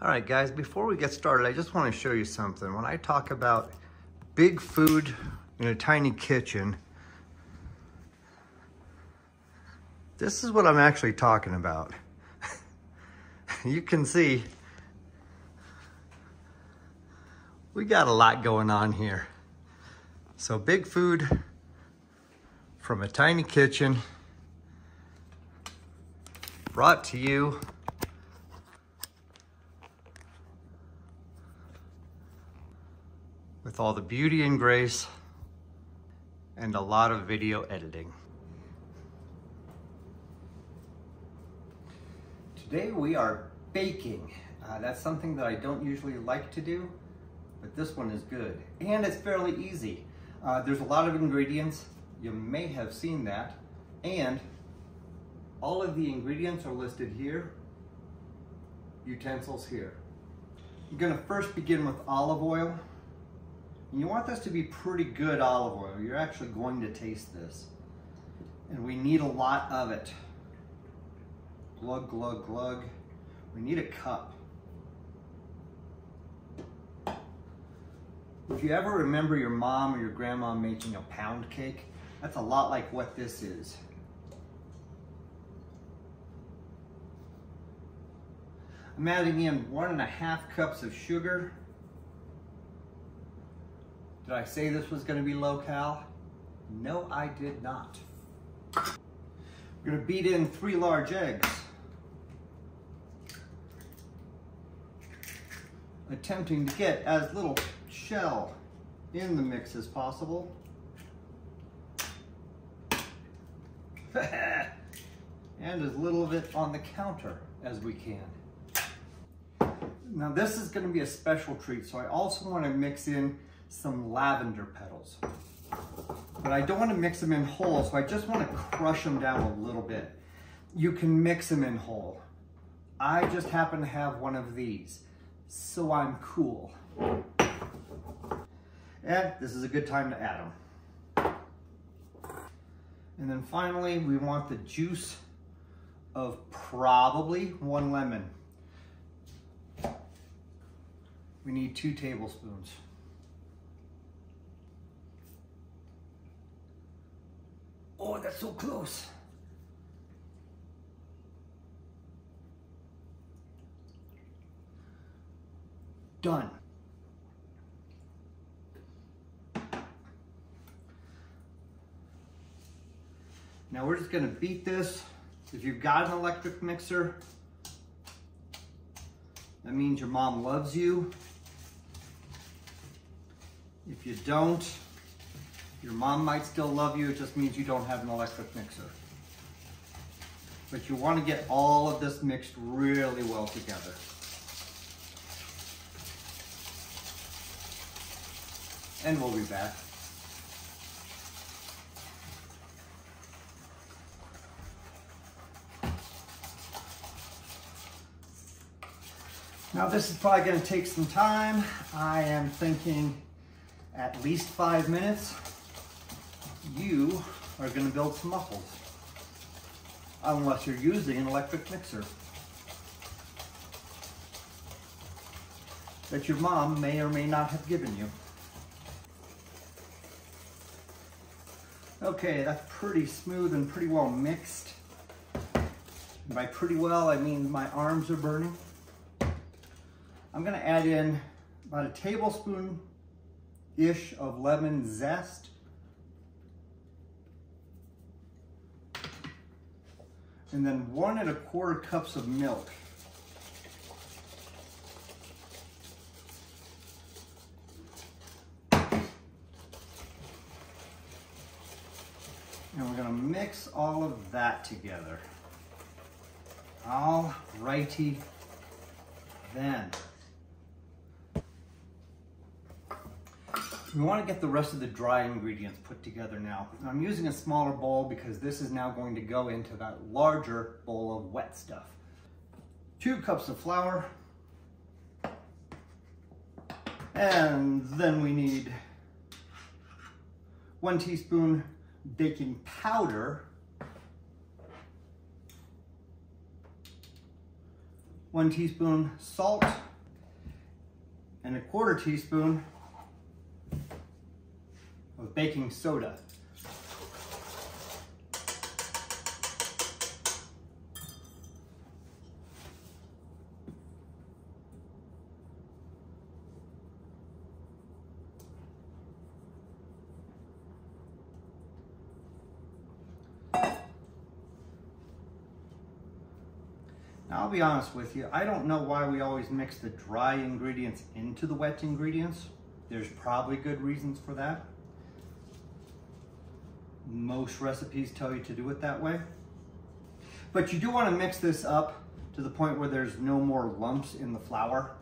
All right, guys, before we get started, I just want to show you something. When I talk about big food in a tiny kitchen, this is what I'm actually talking about. You can see we got a lot going on here. So big food from a tiny kitchen, brought to you with all the beauty and grace and a lot of video editing. Today we are baking. That's something that I don't usually like to do, but this one is good. And it's fairly easy. There's a lot of ingredients. You may have seen that. And all of the ingredients are listed here. Utensils here. You're gonna first begin with olive oil. And you want this to be pretty good olive oil. You're actually going to taste this. And we need a lot of it. Glug, glug, glug. We need a cup. If you ever remember your mom or your grandma making a pound cake, that's a lot like what this is. I'm adding in 1.5 cups of sugar. Did I say this was going to be low cal? No, I did not. We're going to beat in 3 large eggs. Attempting to get as little shell in the mix as possible. And as little of it on the counter as we can. Now this is going to be a special treat, so I also want to mix in some lavender petals. But I don't want to mix them in whole, so I just want to crush them down a little bit. You can mix them in whole. I just happen to have one of these, so I'm cool. And this is a good time to add them. And then finally, we want the juice of probably 1 lemon. We need 2 tablespoons. Oh, that's so close. Done. Now we're just gonna beat this. If you've got an electric mixer, that means your mom loves you. If you don't, your mom might still love you. It just means you don't have an electric mixer. But you want to get all of this mixed really well together. And we'll be back. Now this is probably going to take some time. I am thinking at least 5 minutes. You are going to build some muffles. Unless you're using an electric mixer that your mom may or may not have given you. Okay, that's pretty smooth and pretty well mixed. And by pretty well, I mean my arms are burning. I'm going to add in about 1 tablespoon-ish of lemon zest. And then 1 1/4 cups of milk. And we're going to mix all of that together. All righty then. We want to get the rest of the dry ingredients put together now. I'm using a smaller bowl because this is now going to go into that larger bowl of wet stuff. 2 cups of flour. And then we need 1 teaspoon baking powder, 1 teaspoon salt, and 1/4 teaspoon of baking soda. Now, I'll be honest with you, I don't know why we always mix the dry ingredients into the wet ingredients. There's probably good reasons for that. Most recipes tell you to do it that way. But you do want to mix this up to the point where there's no more lumps in the flour.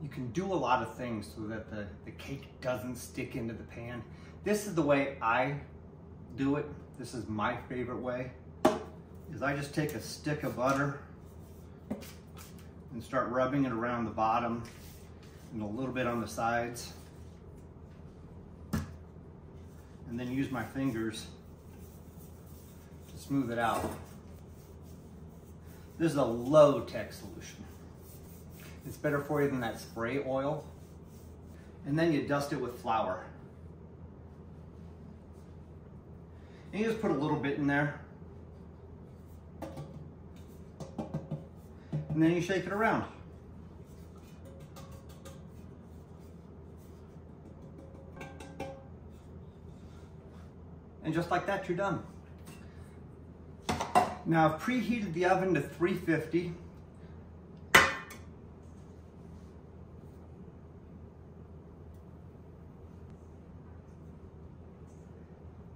You can do a lot of things so that the cake doesn't stick into the pan. This is the way I do it. This is my favorite way, is I just take a stick of butter and start rubbing it around the bottom and a little bit on the sides. And then use my fingers to smooth it out. This is a low-tech solution. It's better for you than that spray oil. And then you dust it with flour. And you just put a little bit in there. And then you shake it around. And just like that, you're done. Now, I've preheated the oven to 350.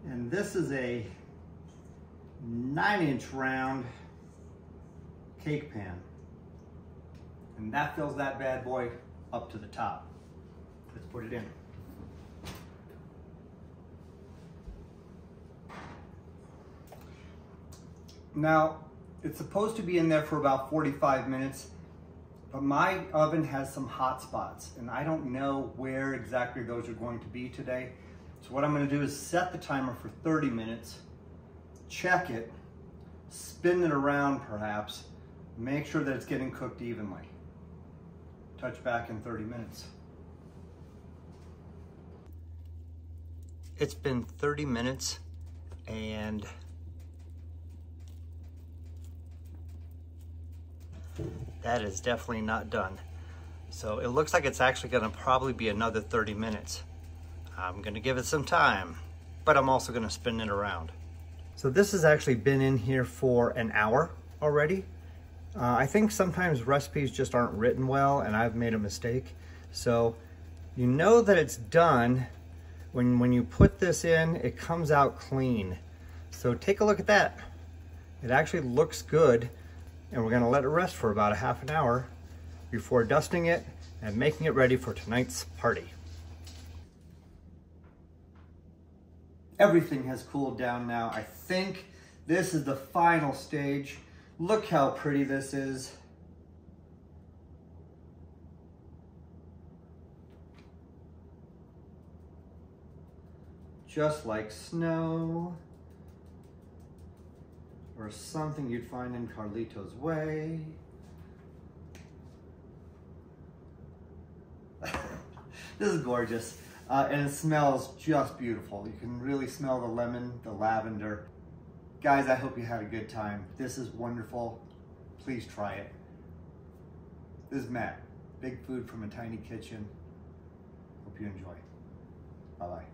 And this is a 9-inch round cake pan. And that fills that bad boy up to the top. Let's put it in. Now, it's supposed to be in there for about 45 minutes, but my oven has some hot spots, and I don't know where exactly those are going to be today. So what I'm going to do is set the timer for 30 minutes, check it, spin it around perhaps, make sure that it's getting cooked evenly. Touch back in 30 minutes. It's been 30 minutes and that is definitely not done. So it looks like it's actually going to probably be another 30 minutes. I'm going to give it some time, but I'm also going to spin it around. So this has actually been in here for an hour already. I think sometimes recipes just aren't written well and I've made a mistake. So you know that it's done when you put this in, it comes out clean. So take a look at that. It actually looks good, and we're going to let it rest for about a half an hour before dusting it and making it ready for tonight's party. Everything has cooled down now. I think this is the final stage. Look how pretty this is. Just like snow or something you'd find in Carlito's Way. This is gorgeous. And it smells just beautiful. You can really smell the lemon, the lavender. Guys, I hope you had a good time. This is wonderful. Please try it. This is Matt. Big food from a tiny kitchen. Hope you enjoy. Bye-bye.